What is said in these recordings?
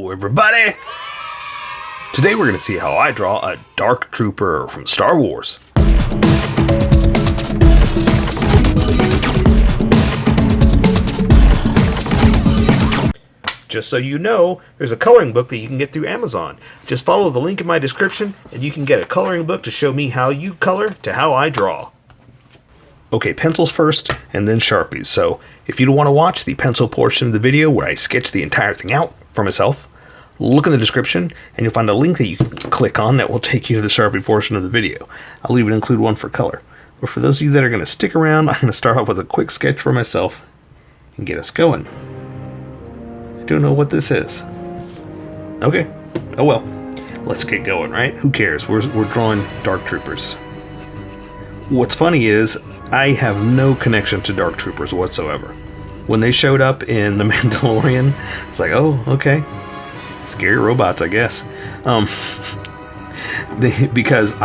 Hello, everybody! Today we're going to see how I draw a Dark Trooper from Star Wars. Just so you know, there's a coloring book that you can get through Amazon. Just follow the link in my description and you can get a coloring book to show me how you color to how I draw. Okay, pencils first and then Sharpies. So if you don't want to watch the pencil portion of the video where I sketch the entire thing out for myself, look in the description and you'll find a link that you can click on that will take you to the Sharpie portion of the video. I'll even include one for color. But for those of you that are going to stick around, I'm going to start off with a quick sketch for myself and get us going. Don't know what this is. Okay. Oh well. Let's get going, right? Who cares? We're drawing Dark Troopers. What's funny is I have no connection to Dark Troopers whatsoever. When they showed up in The Mandalorian, it's like, oh, okay. Scary robots, I guess. Because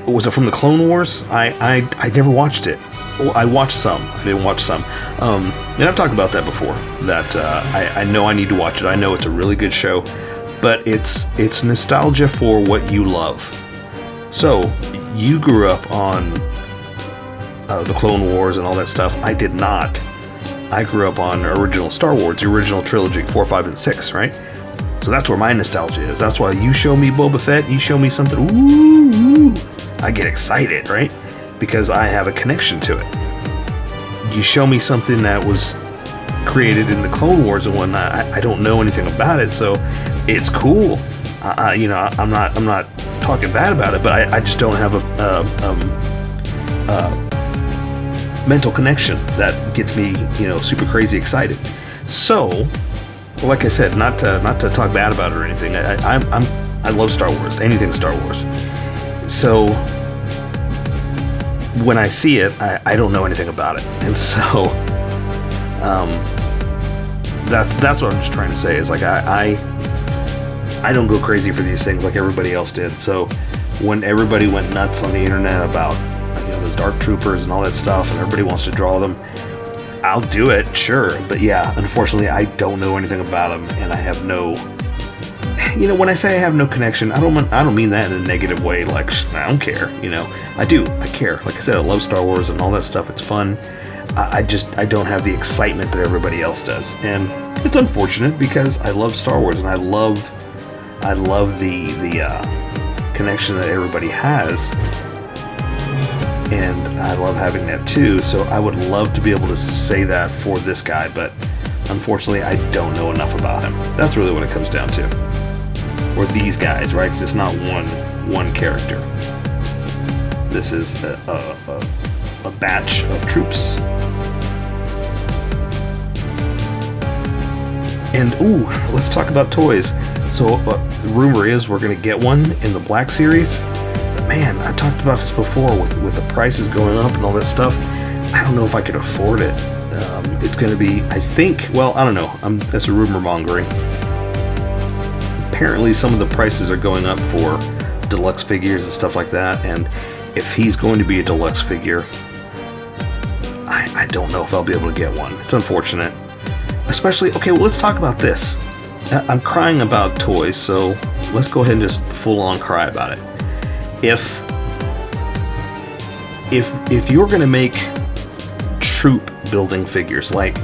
was it from the Clone Wars? I never watched it. Well, I watched some. I didn't watch some. And I've talked about that before. That I know I need to watch it. I know it's a really good show, but it's nostalgia for what you love. So you grew up on the Clone Wars and all that stuff. I did not. I grew up on original Star Wars, the original trilogy, 4, 5, and 6, right? So that's where my nostalgia is. That's why you show me Boba Fett, you show me something, ooh, I get excited, right? Because I have a connection to it. You show me something that was created in the Clone Wars and whatnot. I don't know anything about it, so it's cool. I'm not talking bad about it, but I just don't have a mental connection that gets me, super crazy excited. So, like I said, not to talk bad about it or anything. I love Star Wars. Anything Star Wars. So when I see it, I don't know anything about it, and so that's what I'm just trying to say. Is like I don't go crazy for these things like everybody else did. So when everybody went nuts on the internet about those Dark Troopers and all that stuff, and everybody wants to draw them, I'll do it, sure. But yeah, unfortunately, I don't know anything about them, and I have no. When I say I have no connection, I don't mean that in a negative way, like, I don't care, I do, I care. Like I said, I love Star Wars and all that stuff, it's fun. I don't have the excitement that everybody else does. And it's unfortunate because I love Star Wars and I love the connection that everybody has. And I love having that too, so I would love to be able to say that for this guy, but unfortunately I don't know enough about him. That's really what it comes down to. Or these guys, right? Because it's not one character. This is a batch of troops. And ooh, let's talk about toys. So the rumor is we're going to get one in the Black Series. But man, I talked about this before with the prices going up and all that stuff. I don't know if I could afford it. It's going to be, I think, well, I don't know. That's a rumor mongering. Apparently some of the prices are going up for deluxe figures and stuff like that, and if he's going to be a deluxe figure, I don't know if I'll be able to get one. It's unfortunate. Especially, okay, well, let's talk about this. I'm crying about toys, so let's go ahead and just full on cry about it. If you're going to make troop building figures, like,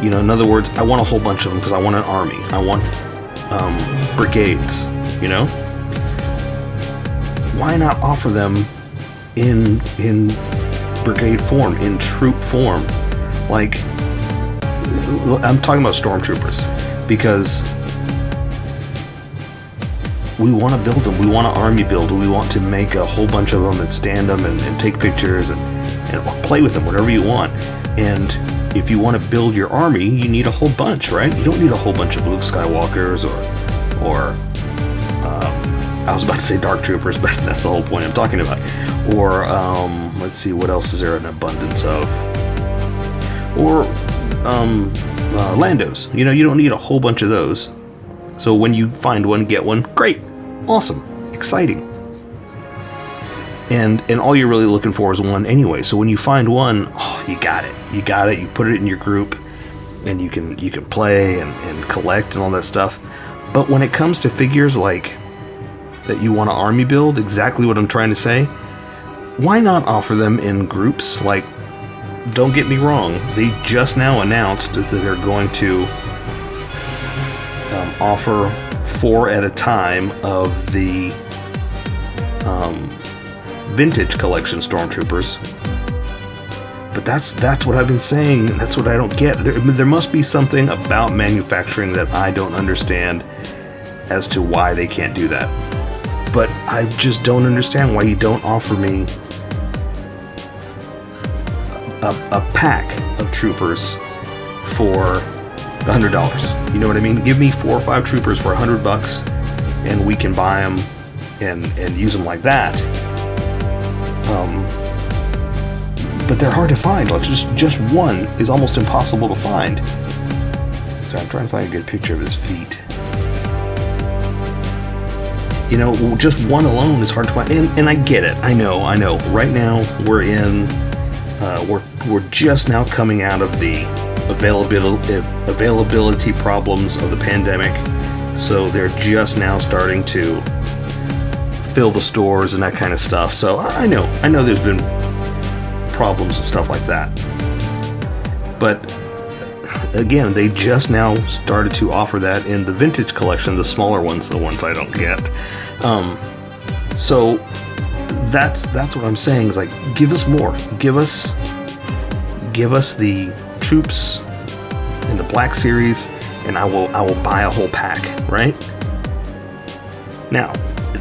in other words, I want a whole bunch of them because I want an army. I want brigades, why not offer them in brigade form, in troop form? Like, I'm talking about stormtroopers, because we want to build them, we want to army build, we want to make a whole bunch of them and stand them and take pictures and play with them, whatever you want. And if you want to build your army, you need a whole bunch, right? You don't need a whole bunch of Luke Skywalkers or I was about to say Dark Troopers, but that's the whole point I'm talking about. Or let's see, what else is there an abundance of? Or Landos. You don't need a whole bunch of those. So when you find one, get one. Great, awesome, exciting. And all you're really looking for is one anyway. So when you find one, oh, you got it. You put it in your group, and you can play and collect and all that stuff. But when it comes to figures like that you want to army build, exactly what I'm trying to say, why not offer them in groups? Like, don't get me wrong, they just now announced that they're going to offer 4 at a time of the vintage collection stormtroopers. But that's what I've been saying. That's what I don't get. There must be something about manufacturing that I don't understand as to why they can't do that. But I just don't understand why you don't offer me a pack of troopers for $100. You know what I mean? Give me 4 or 5 troopers for $100, and we can buy them and use them like that. But they're hard to find. Like just one is almost impossible to find. So I'm trying to find a good picture of his feet. You know, just one alone is hard to find, and I get it. I know. Right now we're in, we're just now coming out of the availability problems of the pandemic. So they're just now starting to fill the stores and that kind of stuff. So I know there's been problems and stuff like that. But again, they just now started to offer that in the vintage collection, the smaller ones, the ones I don't get. So that's what I'm saying is, like, give us more. Give us the troops in the Black Series, and I will buy a whole pack, right? Now,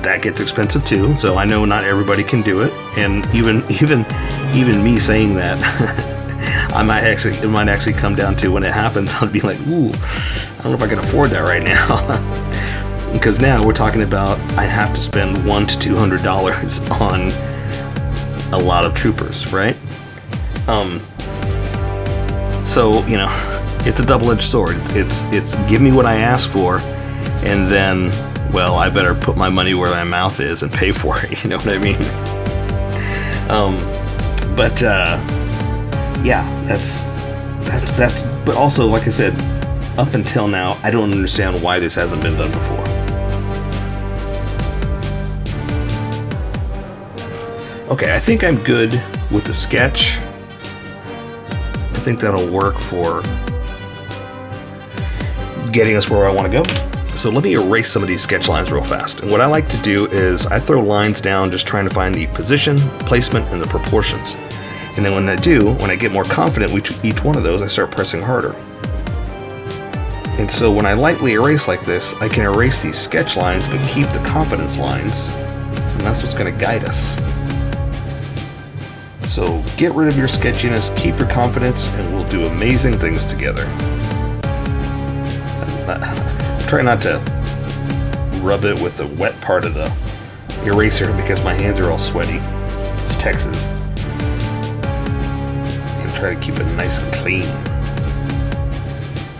that gets expensive too, so I know not everybody can do it, and even me saying that, it might actually come down to, when it happens, I'll be like, ooh, I don't know if I can afford that right now. Because now we're talking about, I have to spend $100 to $200 on a lot of troopers, right? So, you know, it's a double-edged sword. It's give me what I ask for, and then, well, I better put my money where my mouth is and pay for it. You know what I mean? Yeah, that's. But also, like I said, up until now, I don't understand why this hasn't been done before. Okay, I think I'm good with the sketch. I think that'll work for getting us where I want to go. So let me erase some of these sketch lines real fast. And what I like to do is I throw lines down just trying to find the position, placement, and the proportions. And then when I get more confident with each one of those, I start pressing harder. And so when I lightly erase like this, I can erase these sketch lines but keep the confidence lines. And that's what's going to guide us. So get rid of your sketchiness, keep your confidence, and we'll do amazing things together. Try not to rub it with the wet part of the eraser because my hands are all sweaty. It's Texas. And try to keep it nice and clean.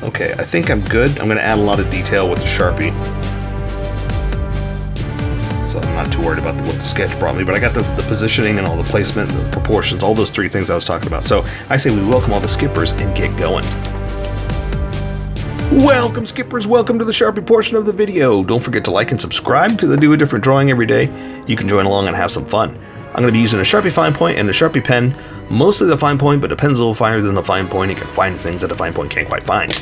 Okay, I think I'm good. I'm going to add a lot of detail with the Sharpie. So I'm not too worried about what the sketch brought me, but I got the positioning and all the placement, the proportions, all those 3 things I was talking about. So I say we welcome all the skippers and get going. Welcome, skippers. Welcome to the Sharpie portion of the video. Don't forget to like and subscribe because I do a different drawing every day. You can join along and have some fun. I'm going to be using a Sharpie fine point and a Sharpie pen, mostly the fine point, but a pen's a little finer than the fine point. You can find things that the fine point can't quite find.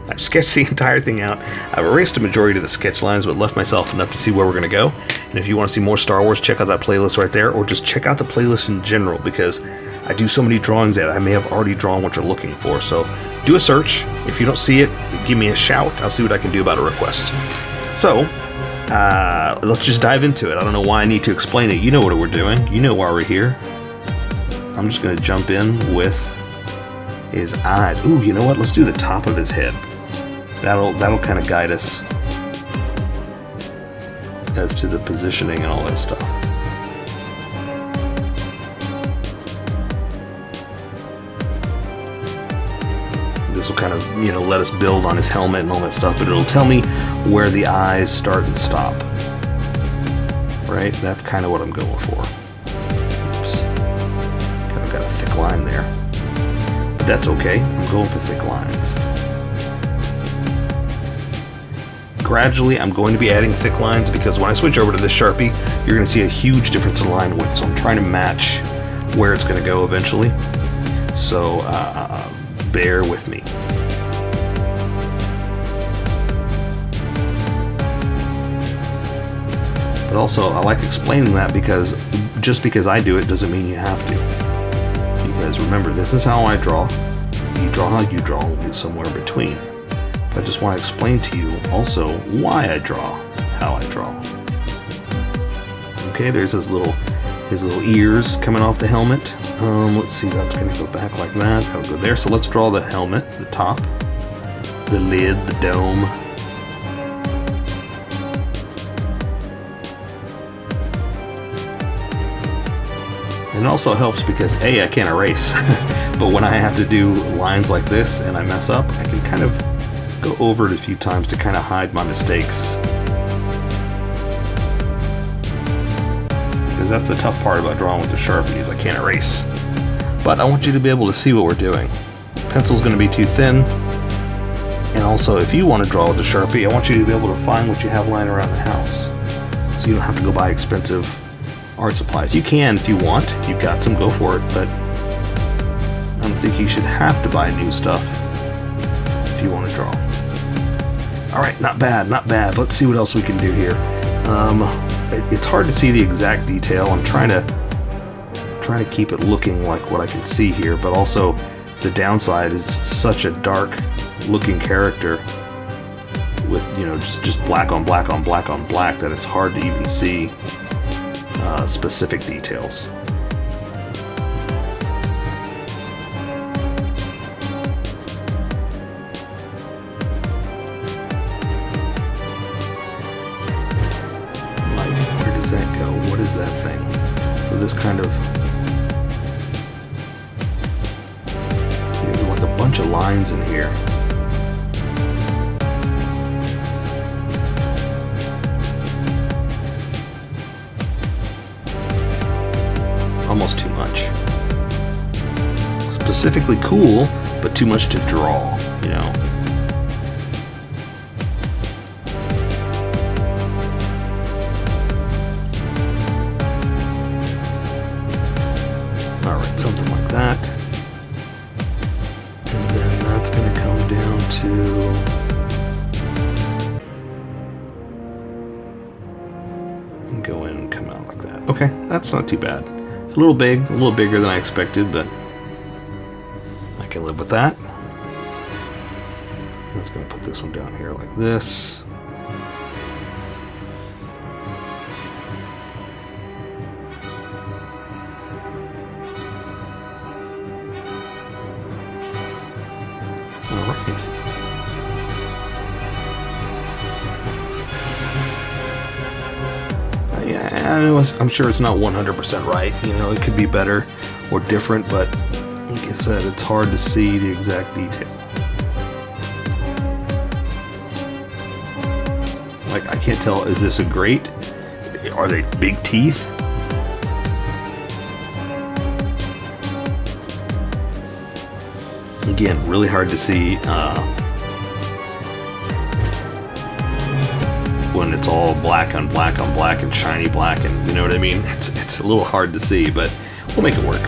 I've sketched the entire thing out. I've erased a majority of the sketch lines, but left myself enough to see where we're going to go. And if you want to see more Star Wars, check out that playlist right there, or just check out the playlist in general, because I do so many drawings that I may have already drawn what you're looking for. So do a search. If you don't see it, give me a shout. I'll see what I can do about a request. So let's just dive into it. I don't know why I need to explain it. You know what we're doing. You know why we're here. I'm just going to jump in with his eyes. Ooh, you know what? Let's do the top of his head. That'll kind of guide us as to the positioning and all that stuff. This will kind of, let us build on his helmet and all that stuff, but it'll tell me where the eyes start and stop. Right? That's kind of what I'm going for. Oops. Kind of got a thick line there. But that's okay. I'm going for thick lines. gradually I'm going to be adding thick lines, because when I switch over to this Sharpie, you're going to see a huge difference in line width. So I'm trying to match where it's going to go eventually. So bear with me. But also, I like explaining that, because just because I do it doesn't mean you have to. Because remember, this is how I draw. You draw how you draw, will be somewhere in between. But I just want to explain to you also why I draw how I draw. Okay, there's his little ears coming off the helmet. Let's see, that's going to go back like that. That'll go there. So let's draw the helmet, the top, the lid, the dome. And it also helps because A, I can't erase, but when I have to do lines like this and I mess up, I can kind of go over it a few times to kind of hide my mistakes. Because that's the tough part about drawing with the Sharpie, is I can't erase. But I want you to be able to see what we're doing. Pencil's going to be too thin. And also, if you want to draw with a Sharpie, I want you to be able to find what you have lying around the house. So you don't have to go buy expensive art supplies. You can if you want. If you've got some, go for it, but I don't think you should have to buy new stuff if you want to draw. Alright, not bad, not bad. Let's see what else we can do here. It's hard to see the exact detail. I'm trying to keep it looking like what I can see here, but also the downside is such a dark looking character with, you know, just black on black on black on black that it's hard to even see specific details. Like, where does that go? What is that thing? So this kind of, there's like a bunch of lines in here. Almost too much. Specifically cool, but too much to draw, you know. Alright, something like that. And then that's going to come down to, and go in and come out like that. Okay, that's not too bad. A little big, a little bigger than I expected, but I can live with that. I'm just going to put this one down here like this. All right. I'm sure it's not 100% right. You know, it could be better or different, but like I said, it's hard to see the exact detail. Like, I can't tell, is this a grate? Are they big teeth? Again, really hard to see when it's all black on black on black and shiny black, and you know what I mean? It's a little hard to see, but we'll make it work.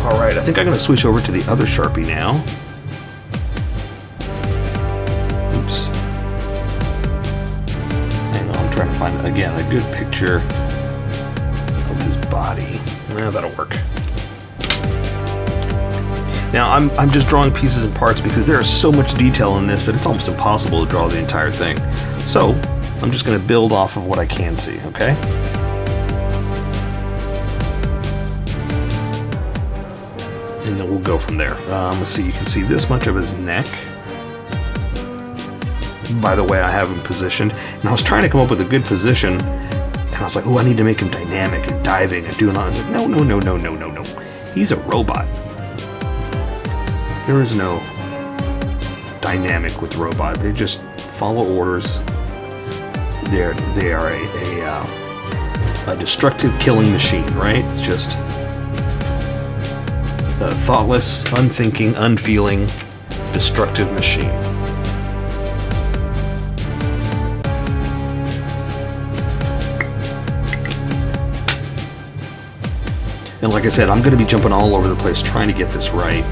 Alright, I think I'm going to switch over to the other Sharpie now. Oops. Hang on, I'm trying to find, again, a good picture of his body. Yeah, that'll work. Now, I'm just drawing pieces and parts because there is so much detail in this that it's almost impossible to draw the entire thing. So, I'm just going to build off of what I can see, okay? And then we'll go from there. Let's see, you can see this much of his neck. By the way, I have him positioned. And I was trying to come up with a good position, and I was like, oh, I need to make him dynamic and diving and doing all this. I was like, no. He's a robot. There is no dynamic with robot. They just follow orders. They are a destructive killing machine, right? It's just a thoughtless, unthinking, unfeeling, destructive machine. And like I said, I'm going to be jumping all over the place trying to get this right,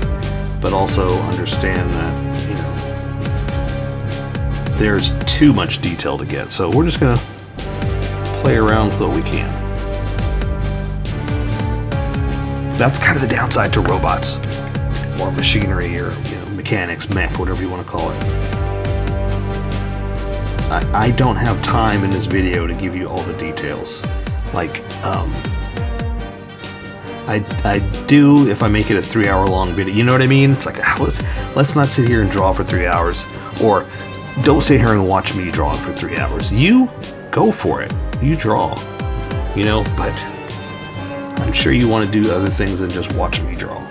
but also understand that, you know, there's too much detail to get. So we're just going to play around with what we can. That's kind of the downside to robots, or machinery, or, you know, mechanics, mech, whatever you want to call it. I don't have time in this video to give you all the details. Like, I do if I make it a 3-hour long video. You know what I mean? It's like, let's not sit here and draw for 3 hours, or don't sit here and watch me draw for 3 hours. You go for it. You draw. You know, but I'm sure you want to do other things than just watch me draw.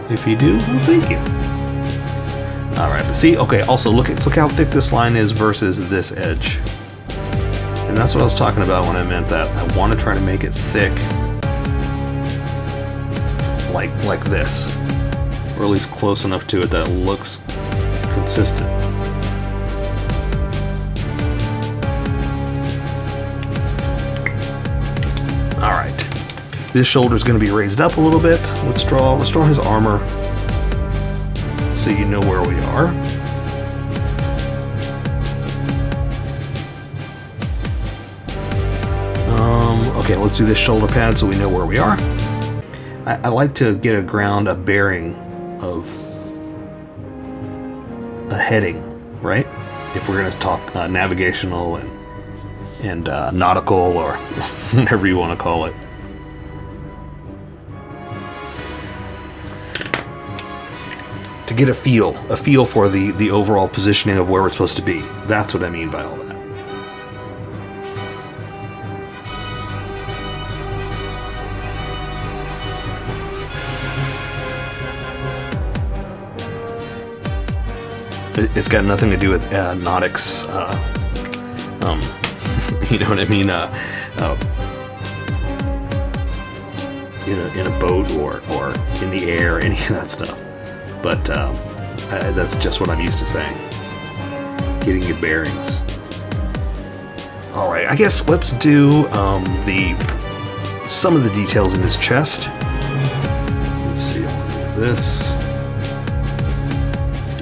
If you do, well, thank you. All right, but see, okay. Also, look how thick this line is versus this edge. And that's what I was talking about when I meant that. I want to try to make it thick, like this, or at least close enough to it that it looks consistent. All right, this shoulder is going to be raised up a little bit. Let's draw his armor, so you know where we are. Okay, let's do this shoulder pad so we know where we are. I like to get a bearing of a heading, right? If we're going to talk navigational and nautical, or whatever you want to call it. To get a feel for the overall positioning of where we're supposed to be. That's what I mean by all that. It's got nothing to do with nautics, you know what I mean, in a boat or in the air, any of that stuff. But that's just what I'm used to saying. Getting your bearings. All right, I guess let's do some of the details in his chest. Let's see, I'll do this.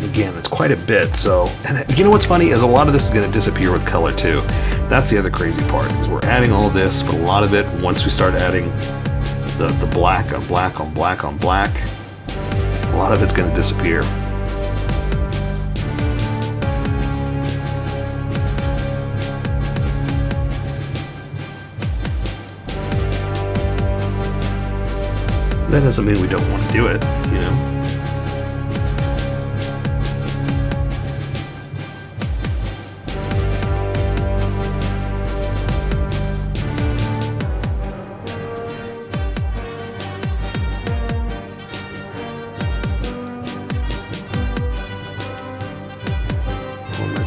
Again, it's quite a bit, so, and you know what's funny is a lot of this is going to disappear with color too. That's the other crazy part, is we're adding all of this, but a lot of it, once we start adding the black on black on black on black, a lot of it's going to disappear. That doesn't mean we don't want to do it, you know?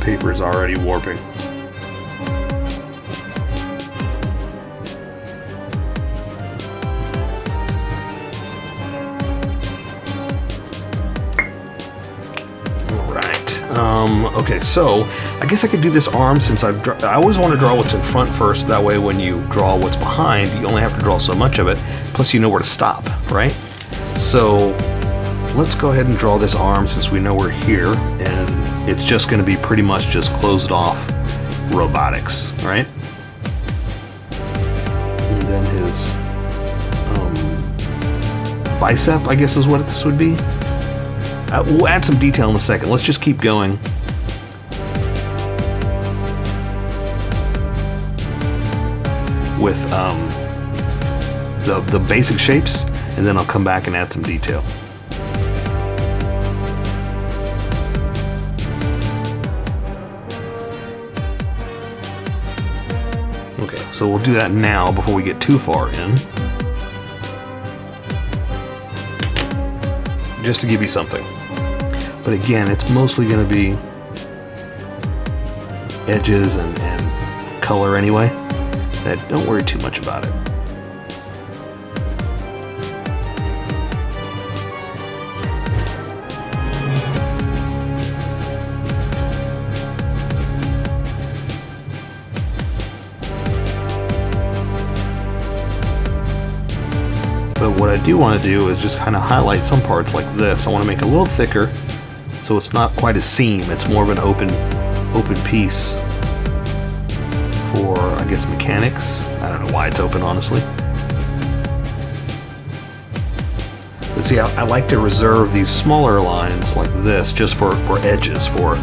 Paper is already warping. Alright. Okay, so I guess I could do this arm, since I always want to draw what's in front first. That way when you draw what's behind, you only have to draw so much of it, plus you know where to stop, right? So let's go ahead and draw this arm, since we know we're here, and it's just going to be pretty much just closed off robotics, right? And then his bicep, I guess, is what this would be. We'll add some detail in a second. Let's just keep going. With the basic shapes, and then I'll come back and add some detail. Okay, so we'll do that now before we get too far in. Just to give you something. But again, it's mostly going to be edges and color anyway. Don't worry too much about it. But what I do want to do is just kind of highlight some parts like this. I want to make it a little thicker so it's not quite a seam. It's more of an open piece for, I guess, mechanics. I don't know why it's open, honestly. But see, I like to reserve these smaller lines like this just for edges, for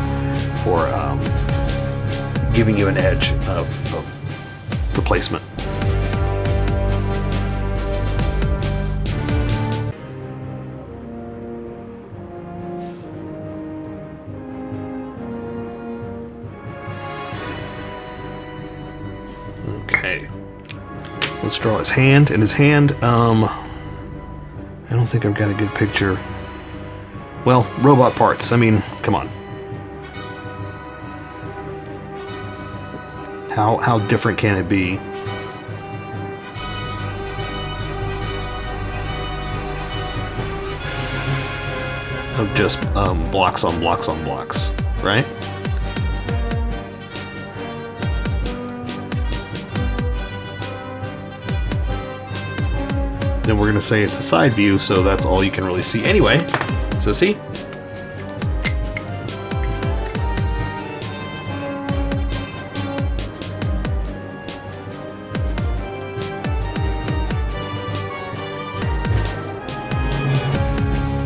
giving you an edge of the placement. Okay, let's draw his hand. And his hand, I don't think I've got a good picture. Well, robot parts. I mean, come on. How different can it be? Of just blocks on blocks on blocks, right? Then we're going to say it's a side view, so that's all you can really see anyway. So see?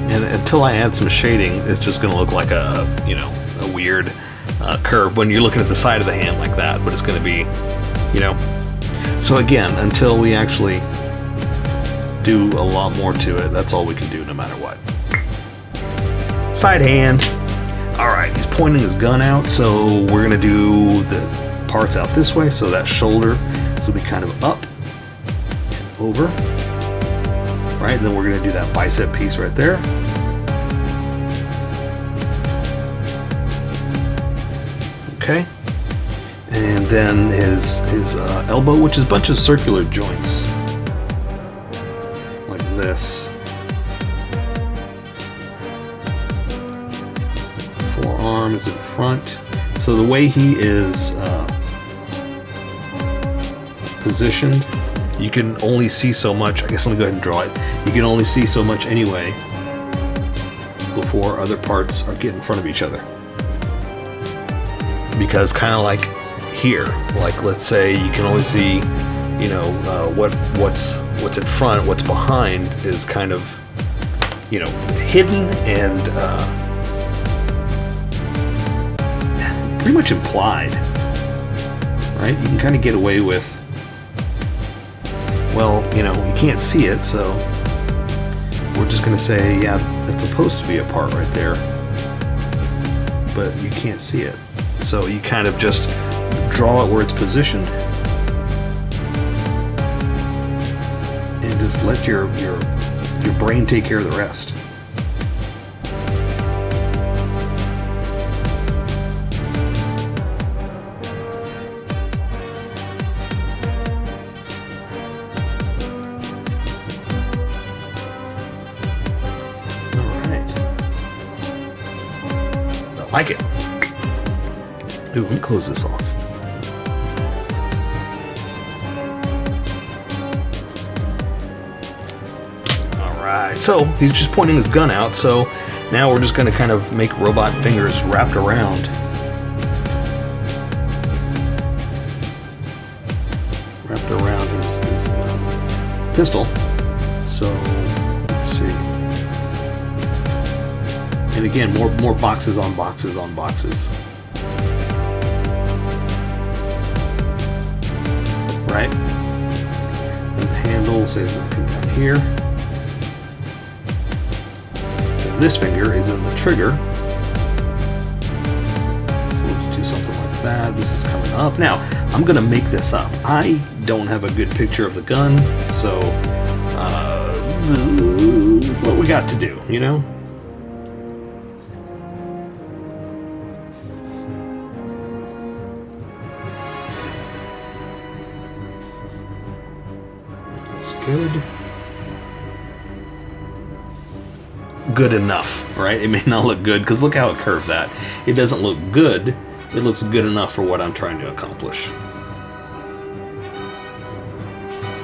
And until I add some shading, it's just going to look like a weird curve when you're looking at the side of the hand like that, but it's going to be, So again, until we actually do a lot more to it, that's all we can do no matter what. Side hand. Alright, he's pointing his gun out, so we're going to do the parts out this way, so that shoulder will be kind of up and over. Right, and then we're going to do that bicep piece right there. Okay. And then his elbow, which is a bunch of circular joints. This forearm is in front, so the way he is positioned, you can only see so much. I guess let me go ahead and draw it. You can only see so much anyway before other parts are getting in front of each other, because kind of like here, like let's say you can only see what's in front, what's behind is kind of, hidden and pretty much implied, right? You can kind of get away with, well, you can't see it, so we're just going to say, yeah, it's supposed to be a part right there, but you can't see it. So you kind of just draw it where it's positioned. Just let your brain take care of the rest. All right. I like it. Ooh, let me close this off. So he's just pointing his gun out, so now we're just going to kind of make robot fingers wrapped around. His pistol. So let's see. And again, more boxes on boxes on boxes. Right? And the handle says it'll come down here. This finger is in the trigger, so let's do something like that. This is coming up. Now, I'm going to make this up. I don't have a good picture of the gun, so what we got to do, good enough, right? It may not look good because look how it curved that. It doesn't look good. It looks good enough for what I'm trying to accomplish.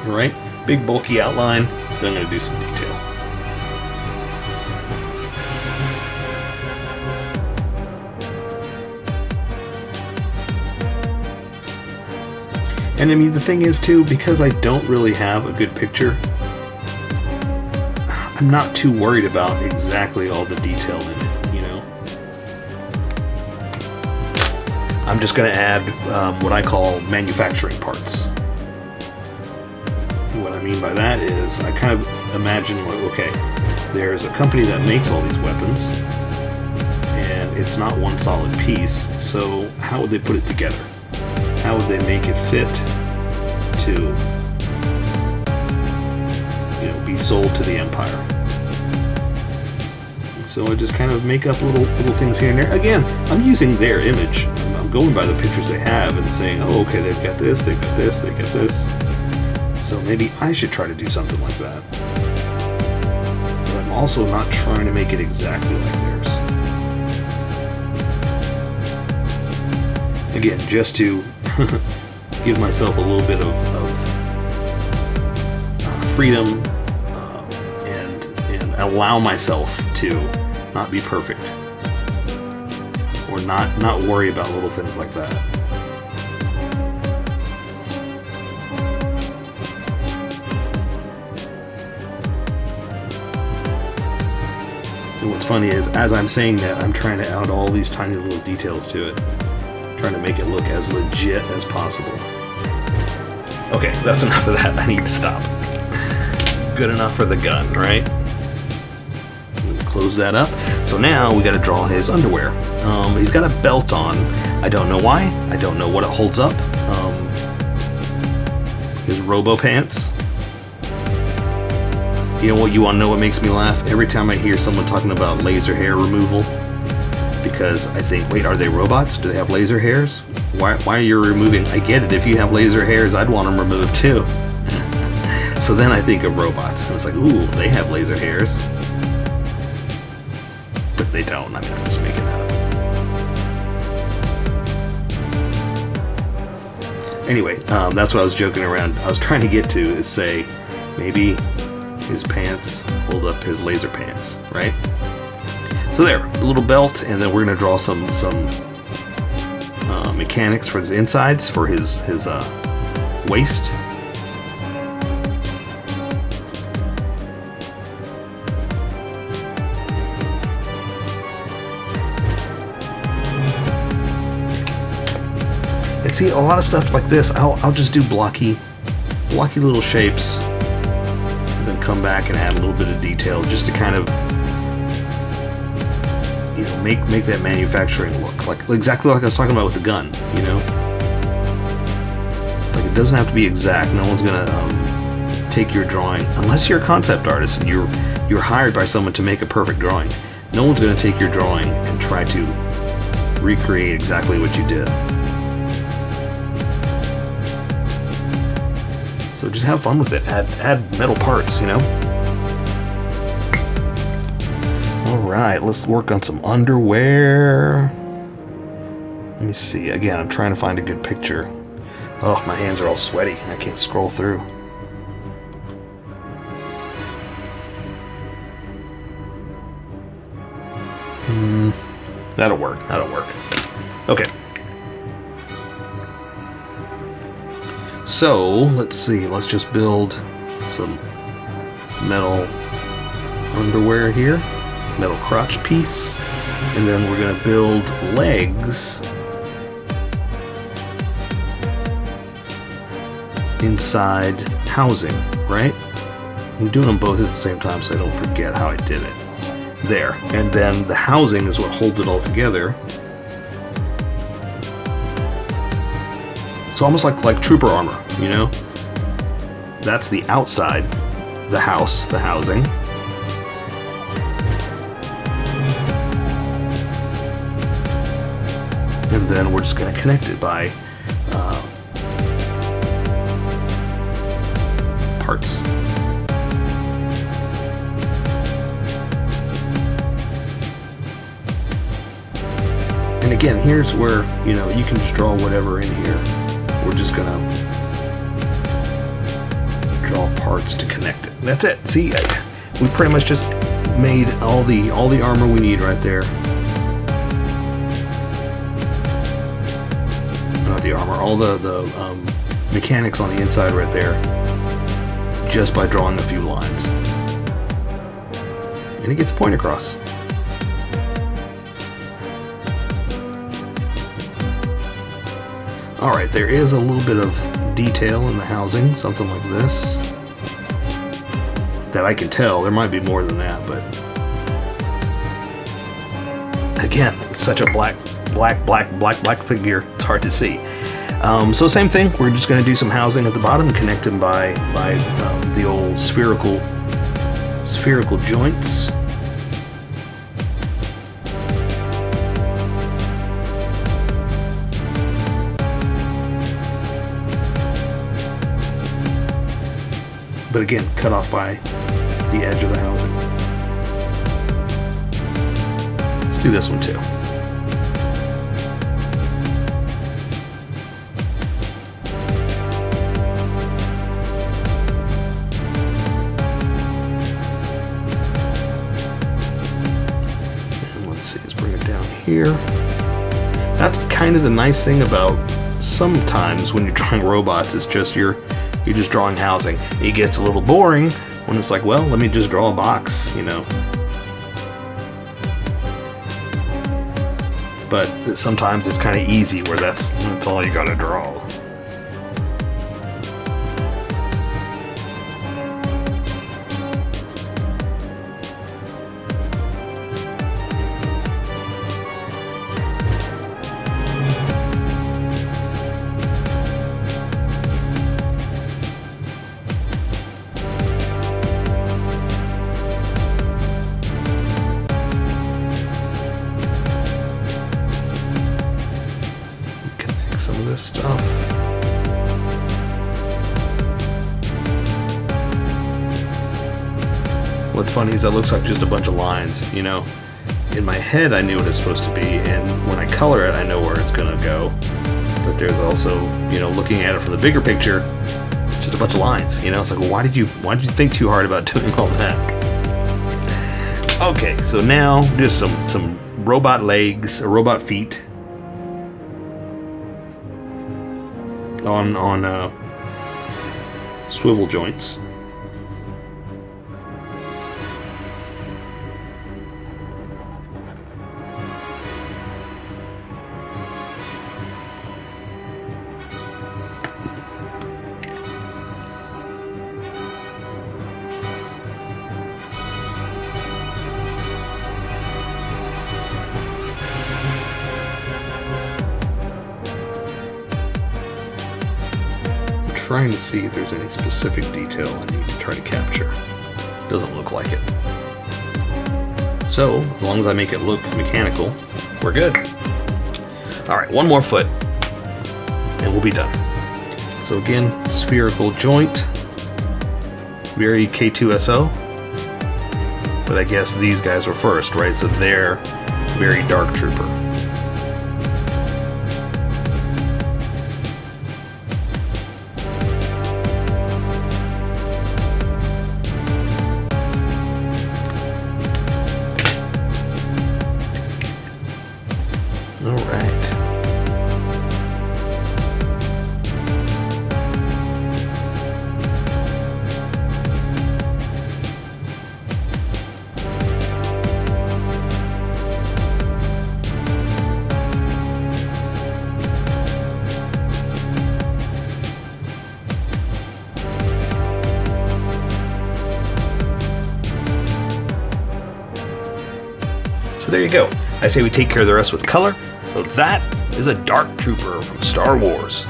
All right, big bulky outline. Then I'm going to do some detail. And I mean, the thing is too, because I don't really have a good picture, I'm not too worried about exactly all the detail in it, you know? I'm just going to add what I call manufacturing parts. And what I mean by that is I kind of imagine, like, okay, there's a company that makes all these weapons, and it's not one solid piece, so how would they put it together? How would they make it fit to, you know, be sold to the Empire? So I just kind of make up little things here and there. Again, I'm using their image. I'm going by the pictures they have and saying, oh, okay, they've got this, they've got this, they've got this. So maybe I should try to do something like that. But I'm also not trying to make it exactly like theirs. Again, just to give myself a little bit of freedom and allow myself to not be perfect or not worry about little things like that. And what's funny is, as I'm saying that, I'm trying to add all these tiny little details to it, trying to make it look as legit as possible. Okay, that's enough of that. I need to stop. Good enough for the gun, right? Close that up. So now we got to draw his underwear. He's got a belt on. I don't know why. I don't know what it holds up. His robo pants. You know what? You want to know what makes me laugh? Every time I hear someone talking about laser hair removal, because I think, wait, are they robots? Do they have laser hairs? Why are you removing? I get it. If you have laser hairs, I'd want them removed too. So then I think of robots. And it's like, ooh, they have laser hairs. But they don't. I mean, I'm just making that up. Anyway, that's what I was joking around. I was trying to get to is say, maybe his pants hold up his laser pants, right? So there, a little belt, and then we're going to draw some mechanics for his insides, for his waist. And see, a lot of stuff like this, I'll just do blocky little shapes, and then come back and add a little bit of detail just to kind of, you know, make that manufacturing look like exactly like I was talking about with the gun. You know, it's like it doesn't have to be exact. No one's gonna take your drawing unless you're a concept artist and you're hired by someone to make a perfect drawing. No one's gonna take your drawing and try to recreate exactly what you did. So just have fun with it. Add metal parts, you know. Alright, let's work on some underwear. Let me see. Again, I'm trying to find a good picture. Oh, my hands are all sweaty. I can't scroll through. That'll work. Okay. So, let's see. Let's just build some metal underwear here. Metal crotch piece, and then we're going to build legs inside housing, right? I'm doing them both at the same time so I don't forget how I did it. There, and then the housing is what holds it all together. So almost like trooper armor, you know? That's the outside, the house, the housing. And then we're just going to connect it by parts. again, here's where, you know, you can just draw whatever in here. We're just gonna draw parts to connect it. That's it. See, we pretty much just made all the armor we need right there. Not the armor, all the mechanics on the inside right there, just by drawing a few lines. And it gets a point across. Alright, there is a little bit of detail in the housing, something like this. That I can tell. There might be more than that, but again, it's such a black figure, it's hard to see. So same thing, we're just going to do some housing at the bottom, connect them by the old spherical joints. But again, cut off by the edge of the housing. Let's do this one too. And let's see, let's bring it down here. That's kind of the nice thing about sometimes when you're drawing robots, it's just you're just drawing housing. It gets a little boring when it's like, well, let me just draw a box, you know. But sometimes it's kind of easy where that's all you gotta draw. Some of this stuff. What's funny is that looks like just a bunch of lines, you know. In my head I knew what it's supposed to be, and when I color it I know where it's gonna go. But there's also, you know, looking at it from the bigger picture, just a bunch of lines, you know. It's like, well, why did you think too hard about doing all that? Okay, so now just some robot legs, or robot feet. On swivel joints. Trying to see if there's any specific detail I need to try to capture. Doesn't look like it. So, as long as I make it look mechanical, we're good. Alright, one more foot, and we'll be done. So again, spherical joint, very K2SO, but I guess these guys were first, right? So they're very dark trooper. So there you go. I say we take care of the rest with color. So that is a Dark Trooper from Star Wars.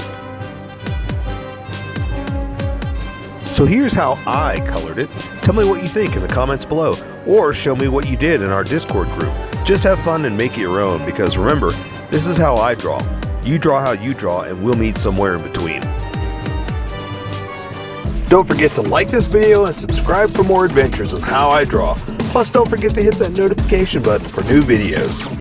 So here's how I colored it. Tell me what you think in the comments below, or show me what you did in our Discord group. Just have fun and make it your own, because remember, this is how I draw. You draw how you draw, and we'll meet somewhere in between. Don't forget to like this video and subscribe for more adventures with How I Draw. Plus, don't forget to hit that notification button for new videos.